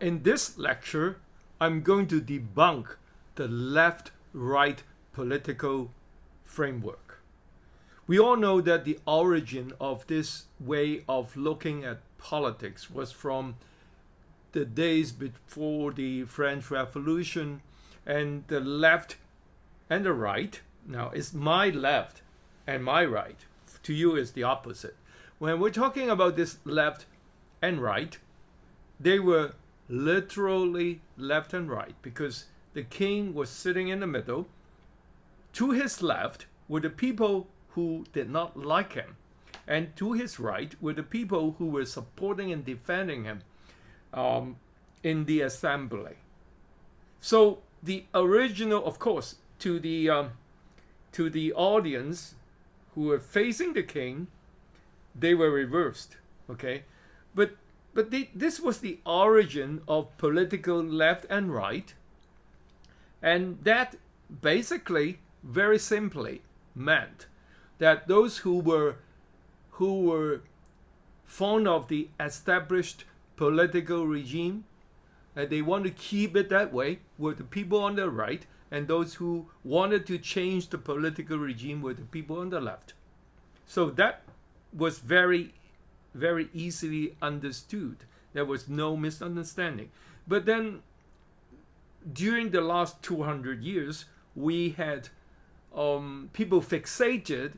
in this lecture, I'm going to debunk the left-right political framework. We all know that the origin of this way of looking at politics was from the days before the French Revolution, and the left and the right. Now, it's my left and my right. To you, is the opposite. When we're talking about this left and right, they were literally left and right because the king was sitting in the middle. To his left were the people who did not like him, and to his right were the people who were supporting and defending him in the assembly. So the original, of course, to the audience who were facing the king, they were reversed. Okay, but this was the origin of political left and right, and that basically, very simply, meant that those who were fond of the established political regime, and they want to keep it that way, were the people on the right, and those who wanted to change the political regime were the people on the left. So that was very, very easily understood. There was no misunderstanding. But then, during the last 200 years, we had people fixated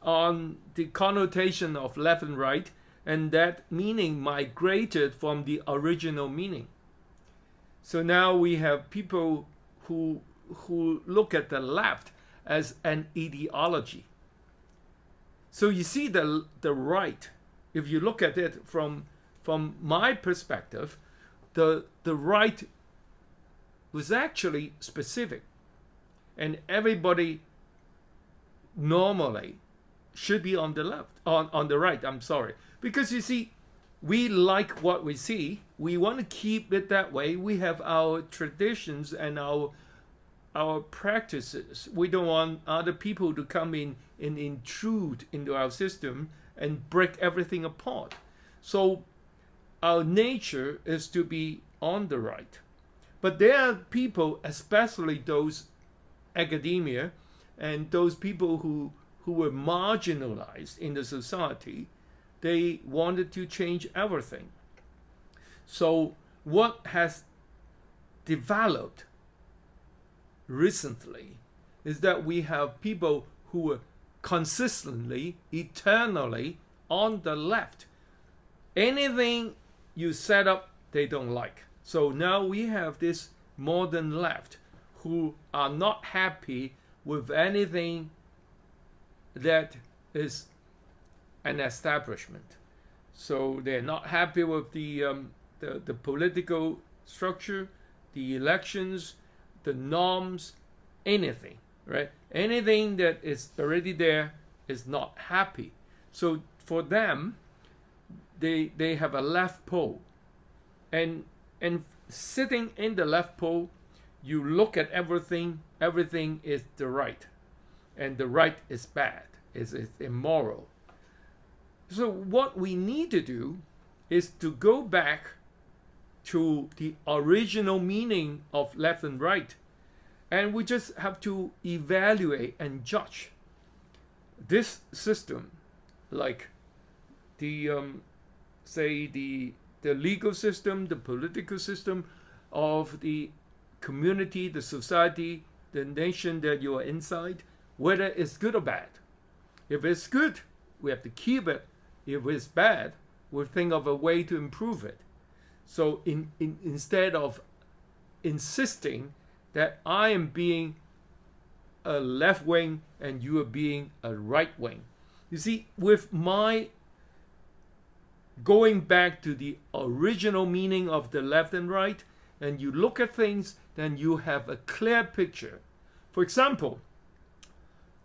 on the connotation of left and right, and that meaning migrated from the original meaning. So now we have people who look at the left as an ideology. So you see the right, if you look at it from my perspective, the right was actually specific, and everybody normally should be on the left, on the right, I'm sorry. Because you see, we like what we see. We want to keep it that way. We have our traditions and our practices. We don't want other people to come in and intrude into our system and break everything apart. So our nature is to be on the right. But there are people, especially those academia and those people who were marginalized in the society, they wanted to change everything. So what has developed recently is that we have people who were consistently, eternally on the left. Anything you set up, they don't like. So now we have this modern left who are not happy with anything that is an establishment. So they're not happy with the political structure, the elections, the norms, anything, right? Anything that is already there is not happy. So for them, they have a left pole, and sitting in the left pole, you look at everything is the right, and the right is bad, is immoral. So what we need to do is to go back to the original meaning of left and right, and we just have to evaluate and judge this system, like the say the legal system, the political system of the community, the society, the nation that you are inside, whether it's good or bad. If it's good, we have to keep it. If it's bad, we'll think of a way to improve it. So instead of insisting that I am being a left wing and you are being a right wing. You see, with my going back to the original meaning of the left and right, and you look at things, then you have a clear picture. For example,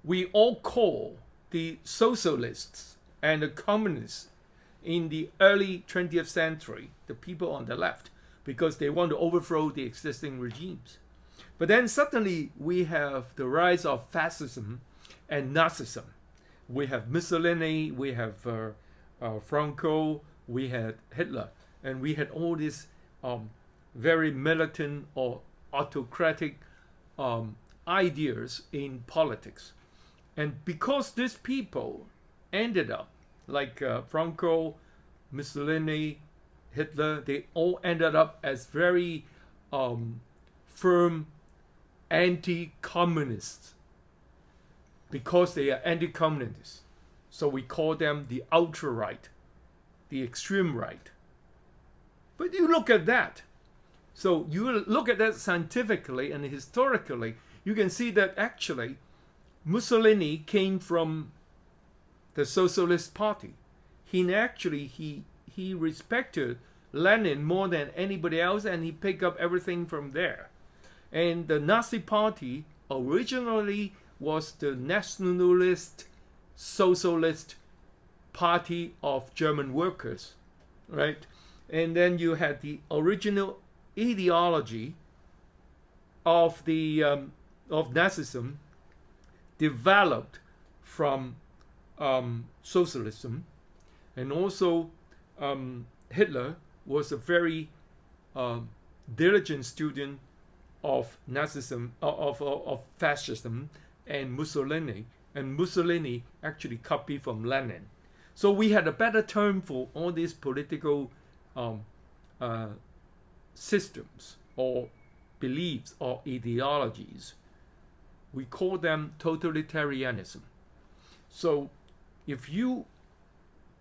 we all call the socialists and the communists in the early 20th century the people on the left because they want to overthrow the existing regimes. But then suddenly we have the rise of fascism and Nazism. We have Mussolini, we have Franco, we had Hitler, and we had all these very militant or autocratic ideas in politics. And because these people ended up, like Franco, Mussolini, Hitler, they all ended up as very firm anti-communists because they are anti-communists. So we call them the ultra-right, the extreme right. But you look at that. So you look at that scientifically and historically, you can see that actually Mussolini came from the Socialist Party. He respected Lenin more than anybody else, and he picked up everything from there. And the Nazi Party originally was the nationalist, socialist party of German workers, right? And then you had the original ideology of the of Nazism developed from socialism, and also Hitler was a very diligent student of Nazism, of fascism, and Mussolini actually copied from Lenin. So we had a better term for all these political systems or beliefs or ideologies. We call them totalitarianism. So if you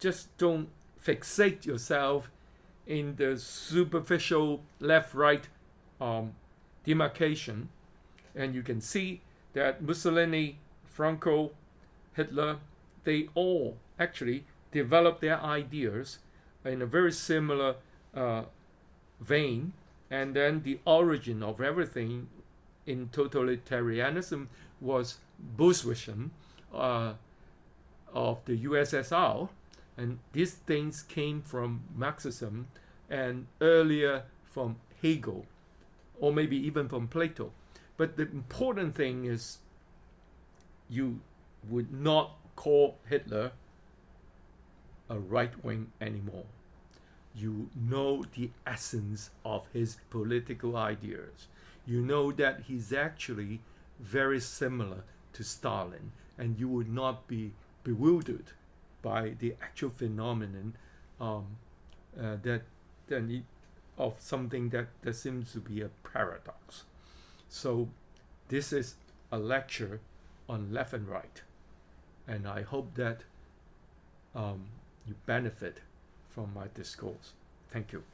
just don't fixate yourself in the superficial left-right demarcation, and you can see that Mussolini, Franco, Hitler, they all actually developed their ideas in a very similar vein, and then the origin of everything in totalitarianism was Bolshevism of the USSR, and these things came from Marxism and earlier from Hegel, or maybe even from Plato. But the important thing is you would not call Hitler a right wing anymore. You know the essence of his political ideas. You know that he's actually very similar to Stalin, and you would not be bewildered by the actual phenomenon of something that seems to be a paradox. So this is a lecture on left and right, and I hope that you benefit from my discourse. Thank you.